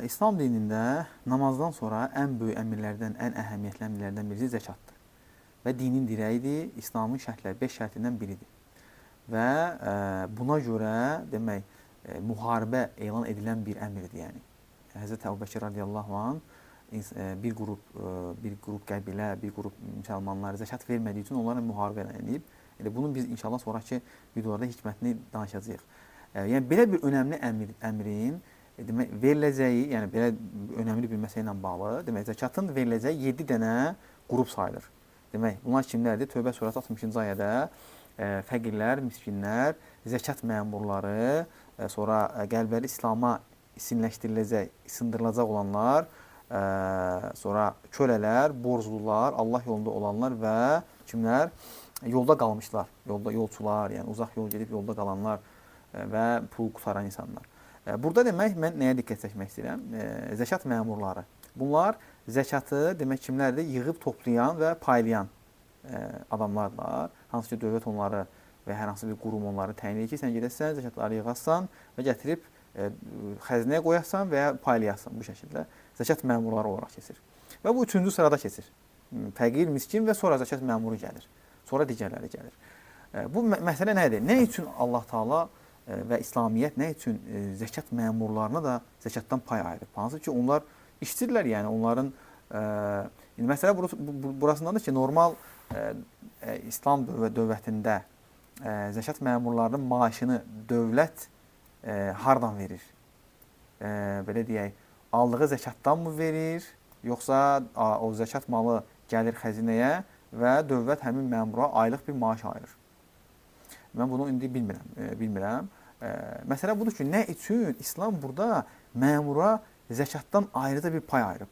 İslam dinində namazdan sonra ən böyük əmirlərdən, ən əhəmiyyətli əmirlərdən birisi zəkatdır. Və dinin dirəyidir, İslamın şərtləri, 5 şərtindən biridir. Və buna görə demək, müharibə elan edilən bir əmirdir. Yəni Həzrət Əbubəkir radiyallahu anh bir qrup qəbilə, bir qrup müsəlmanlar zəkat vermədiyi üçün onlarla müharibə elan edib. Bunun biz inşallah sonraki videolarda hikmətini danışacağıq. Yəni belə bir önəmli əmrin demək veriləcəyi, yəni belə önəmli bir məsələ ilə bağlı, demək zəkatın veriləcəyi 7 dənə qrup sayılır. Demək, bunlar kimlərdir? Tövbə surəsi 60-cı ayədə fəqirlər, miskinlər, zəkat məmurları, sonra qəlbləri İslam'a isinləşdiriləcək, isındırılacaq olanlar, sonra kölələr, borclular, Allah yolunda olanlar və kimlər? Yolda qalmışlar, yolçular, yəni uzaq yol gedib yolda qalanlar və pul qutaran insanlar. Burada demək, mən nəyə diqqət çəkmək istəyirəm? Zəkat məmurları. Bunlar zəkatı demək kimlərdir? Yığıb toplayan və paylayan adamlardır. Hansı ki, dövlət onları və hər hansı bir qurum onları təyin edir ki, sən gedəsən, zəkatları yığasan və gətirib xəzinəyə qoyasan və ya paylayasan bu şəkildə. Zəkat məmurları olaraq keçir. Və bu 3-cü sırada keçir. Fəqir, miskin və sonra zəkat məmuru gəlir. Sonra digərləri gəlir. Bu məsələ nədir? Nə üçün Allah Taala və İslamiyyət nə üçün zəkat məmurlarına da zəkatdan pay ayırıb? Hansı ki, onlar işçidirlər, yəni onların məsələ burasındadır ki, normal İslam dövlətində zəkat məmurlarının maaşını dövlət hardan verir? Belə deyək, aldığı zəkatdan mı verir, yoxsa o zəkat malı gəlir xəzinəyə və dövlət həmin məmura aylıq bir maaş ayırır? Mən bunu indi bilmirəm. Məsələ budur ki, nə üçün İslam burada məmura zəkatdan ayrıca bir pay ayırıb?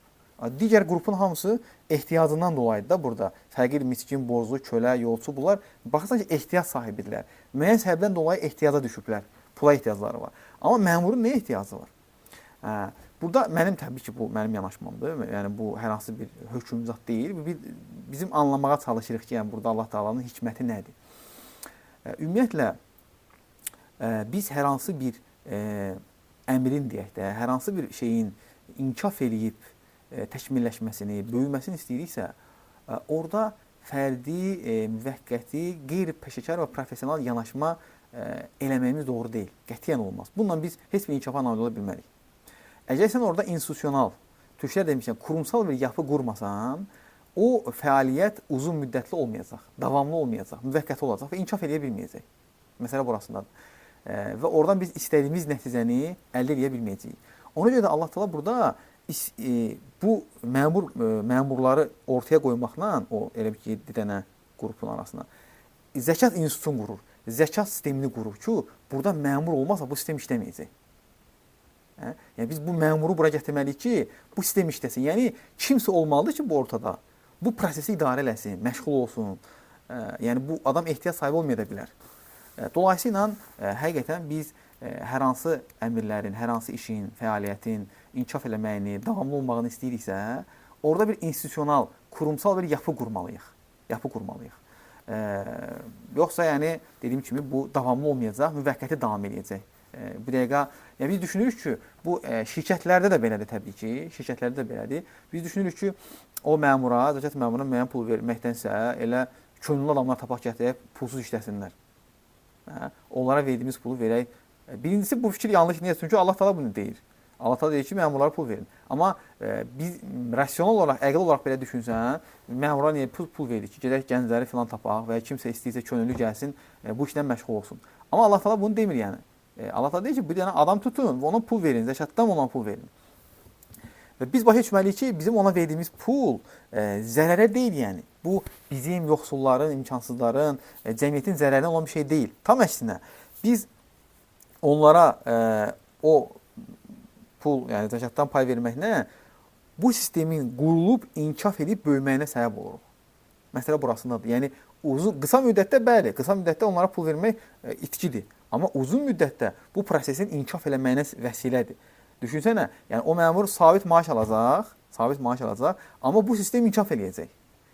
Digər qrupun hamısı ehtiyacından dolayıdır da burada. Fəqir, miskin, borclu, kölə, yolçu bunlar baxırsan ki, ehtiyac sahibidirlər. Müəyyən səbəbdən dolayı ehtiyaca düşüblər. Pula ehtiyacları var. Amma məmurun nə ehtiyacı var? Burada təbii ki, bu mənim yanaşmamdır. Yəni bu hər hansı bir hökmzat deyil. Bizim anlamağa çalışırıq ki, yəni burada Allah Taala'nın hikməti nədir? Ümumiyyətlə biz hər hansı bir əmrin deyək də, hər hansı bir şeyin inkişaf eləyib təkmilləşməsini, böyüməsini istəyiriksə, orada fərdi, müvəqqəti, qeyri-peşəkar və professional yanaşma eləməyimiz doğru deyil. Qətiyyən olmaz. Bununla biz heç bir inkişafa nail ola bilmərik. Əgər sən orada institusional, türklər demişkən, kurumsal bir yapı qurmasan, o fəaliyyət uzun müddətli olmayacaq, davamlı olmayacaq, müvəqqəti olacaq və inkişaf edə bilməyəcək. Məsələ burasındadır. Və oradan biz istədiyimiz nəticəni əldə edə bilməyəcəyik. Ona görə də Allah Taala burada bu məmurları ortaya qoymaqla, o elə bir 7 dənə qrupun arasına zəkat institutunu qurur, zəkat sistemini qurur ki, burada məmur olmazsa bu sistem işləməyəcək. Yəni biz bu məmuru bura gətirməliyik ki, bu sistem işləsin. Yəni kimsə olmalıdır ki, bu ortada bu prosesi idarə eləsin, məşğul olsun. Yəni bu adam ehtiyac sahibi olmaya da bilər. Dolayısıyla həqiqətən biz hər hansı əmrlərin, hər hansı işin, fəaliyyətin inkişaf eləməyini, davamlı olmağını istəyiriksə, orada bir institusional, kurumsal bir yapı qurmalıyıq. Yoxsa yəni dediyim kimi bu davamlı olmayacaq, müvəqqəti davam edəcək. Bir dəqiqə, yəni biz düşünürük ki, bu şirkətlərdə də belədir təbii ki, şirkətlərdə də belədir. Biz düşünürük ki, o məmura, zəkat məmuruna müəyyən pul verməkdənsə elə könüllü adamlar tapaq gətirib pulsuz işləsinlər. Onlara verdiyimiz pulu verək. Birincisi bu fikir yanlış niyə? Çünki Allah Taala bunu deyir. Allah Taala deyir ki, məmurlara pul verin. Amma biz rasional olaraq, əqli olaraq belə düşünsən, məmura niyə pul verir ki, gedək gəncləri filan tapaq və ya kimsə istəyirsə könüllü gəlsin, bu işlə məşğul olsun. Amma Allah Taala bunu demir yəni. Allah Taala deyir ki, bir dənə adam tutun və ona pul verin, zəkatdan ona pul verin. Və biz başa düşməliyik ki, bizim ona verdiyimiz pul zərərə deyil yəni. Bu bizim yoxsulların, imkansızların, cəmiyyətin zərərinə olan bir şey deyil. Tam əksinə, biz onlara o pul, yəni zəkatdan pay verməklə bu sistemin qurulub, inkişaf edib böyüməyinə səbəb oluruq. Məsələ burasındadır. Yəni qısa müddətdə bəli, qısa müddətdə onlara pul vermək itkidir. Amma uzun müddətdə bu prosesin inkişaf eləməyinə vəsilədir. Düşünsənə, yəni o məmur sabit maaş alacaq, amma bu sistem inkişaf eləyəcək.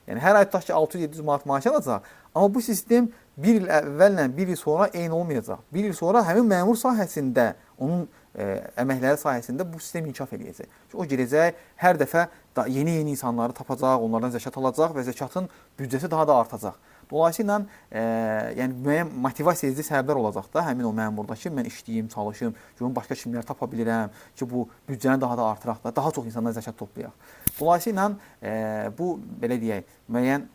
Yəni hər ay tutaq ki 600-700 manat maaş alacaq, amma bu sistem bir il əvvəllə bir il sonra eyni olmayacaq. Bir il sonra həmin məmur sahəsində onun əməkləri sayəsində bu sistem inkişaf edəcək. O gedəcək, hər dəfə yeni insanları tapacaq, onlardan zəkat alacaq və zəkatın büdcəsi daha da artacaq. Dolayısıyla yəni müəyyən motivasiya edici səbəblər olacaq da həmin o məmurdakı mən işləyim, çalışım, görüm başqa kimləri tapa bilirəm ki, bu büdcəni daha da artıraq da, daha çox insandan zəkat toplayaq. Dolayısıyla bu belə deyək, müəyyən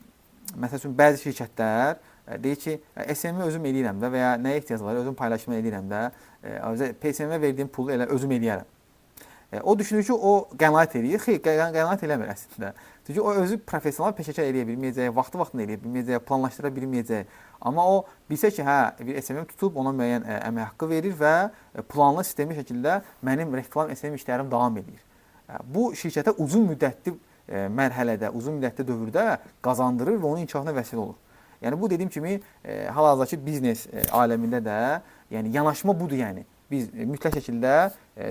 məsəl üçün bəzi şirkətlər deyir ki, SMV özüm eləyirəm də və ya nəyə ehtiyac var, özüm paylaşma eləyirəm də, PSM verdiyim pulu elə özüm eləyərəm. O düşünür ki, o qənaət eləyir. Xeyr, qənaət eləmir əslində. Çünki o özü professional peşəkar eləyə bilməyəcək, vaxtı-vaxtında eləyə bilməyəcək, planlaşdıra bilməyəcək. Amma o bilsə ki, bir SMM tutub ona müəyyən əmək haqqı verir və planlı sistemli şəkildə mənim reklam SMM işlərim davam edir. Bu şirkətə uzun müddətli mərhələdə, uzun müddətli dövrdə qazandırır və onun inkişafına vəsilə olur. Yəni bu dediyim kimi hal-hazırdakı biznes aləmində də yəni yanaşma budur yəni. Biz mütləq şəkildə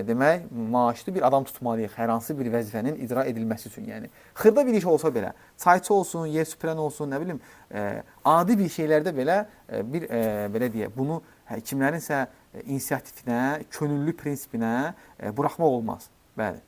demək maaşlı bir adam tutmalıyıq hər hansı bir vəzifənin icra edilməsi üçün. Yəni xırda bir iş olsa belə, çayçı olsun, yer süpürən olsun, nə bilim, adi bir şeylərdə belə bir belə deyək, bunu kimlərinsə inisiatifinə, könüllü prinsipinə buraxmaq olmaz. Bəli.